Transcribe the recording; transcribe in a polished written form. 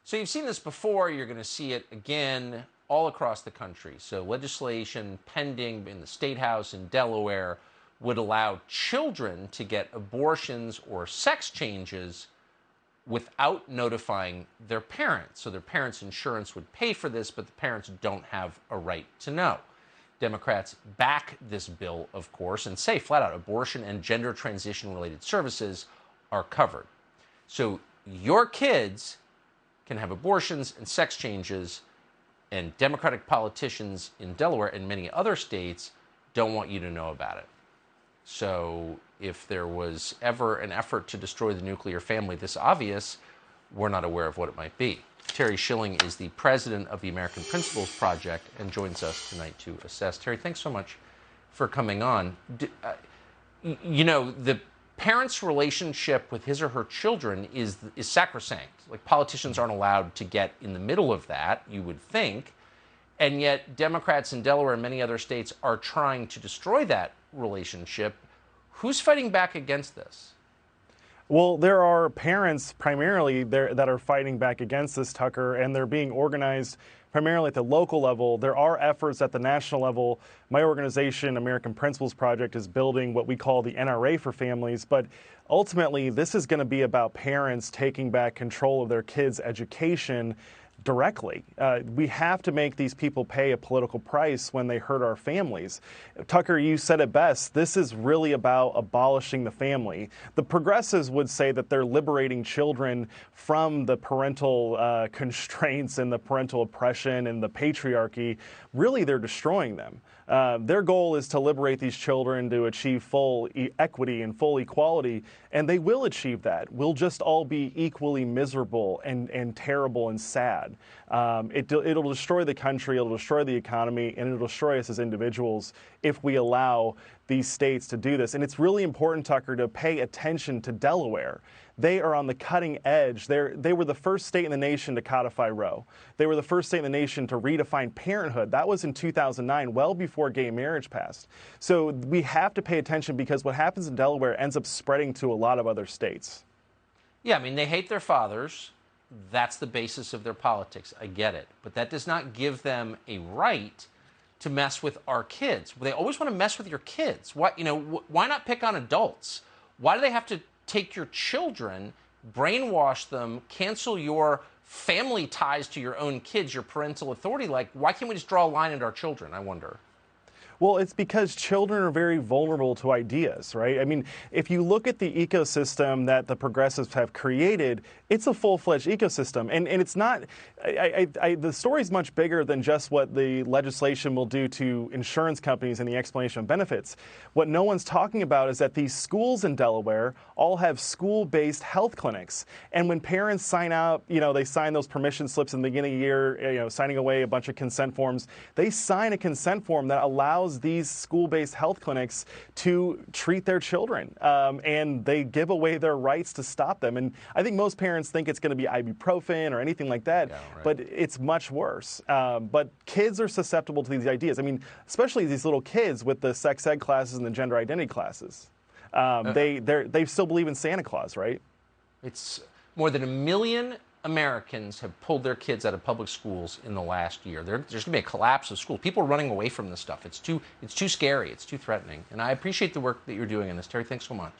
So you've seen this before. You're going to see it again all across the country. So legislation pending in the State House in Delaware would allow children to get abortions or sex changes without notifying their parents. So their parents' insurance would pay for this, but the parents don't have a right to know. Democrats back this bill, of course, and say flat out abortion and gender transition related services are covered. So your kids can have abortions and sex changes, and Democratic politicians in Delaware and many other states don't want you to know about it. So if there was ever an effort to destroy the nuclear family this obvious, we're not aware of what it might be. Terry Schilling is the president of the American Principles Project and joins us tonight to assess. Terry, thanks so much for coming on. The parent's relationship with his or her children is sacrosanct. Like, politicians aren't allowed to get in the middle of that, you would think. And yet Democrats in Delaware and many other states are trying to destroy that relationship. Who's fighting back against this? Well, there are parents primarily that are fighting back against this, Tucker, and they're being organized primarily at the local level. There are efforts at the national level. My organization, American Principles Project, is building what we call the NRA for families, but ultimately this is going to be about parents taking back control of their kids' education directly. We have to make these people pay a political price when they hurt our families. Tucker, you said it best. This is really about abolishing the family. The progressives would say that they're liberating children from the parental constraints and the parental oppression and the patriarchy. Really, they're destroying them. Their goal is to liberate these children to achieve full equity and full equality, and they will achieve that. We'll just all be equally miserable and terrible and sad. It'll destroy the country, it'll destroy the economy, and it'll destroy us as individuals if we allow these states to do this. And it's really important, Tucker, to pay attention to Delaware. They are on the cutting edge. They were the first state in the nation to codify Roe. They were the first state in the nation to redefine parenthood. That was in 2009, well before gay marriage passed. So we have to pay attention, because what happens in Delaware ends up spreading to a lot of other states. Yeah, I mean, they hate their fathers. That's the basis of their politics. I get it. But that does not give them a right to mess with our kids. They always want to mess with your kids. Why not pick on adults? Why do they have to take your children, brainwash them, cancel your family ties to your own kids, your parental authority? Like, why can't we just draw a line at our children, I wonder? Well, it's because children are very vulnerable to ideas, right? I mean, if you look at the ecosystem that the progressives have created, it's a full-fledged ecosystem. And it's not, the story's much bigger than just what the legislation will do to insurance companies and the explanation of benefits. What no one's talking about is that these schools in Delaware all have school-based health clinics. And when parents sign out, they sign those permission slips in the beginning of the year, signing away a bunch of consent forms, they sign a consent form that allows these school-based health clinics to treat their children, and they give away their rights to stop them. And I think most parents think it's going to be ibuprofen or anything like that, yeah, right. But it's much worse. But kids are susceptible to these ideas. I mean, especially these little kids with the sex ed classes and the gender identity classes. They still believe in Santa Claus, right? It's more than 1 million Americans have pulled their kids out of public schools in the last year. There's going to be a collapse of schools. People are running away from this stuff. It's too scary. It's too threatening. And I appreciate the work that you're doing in this. Terry, thanks so much.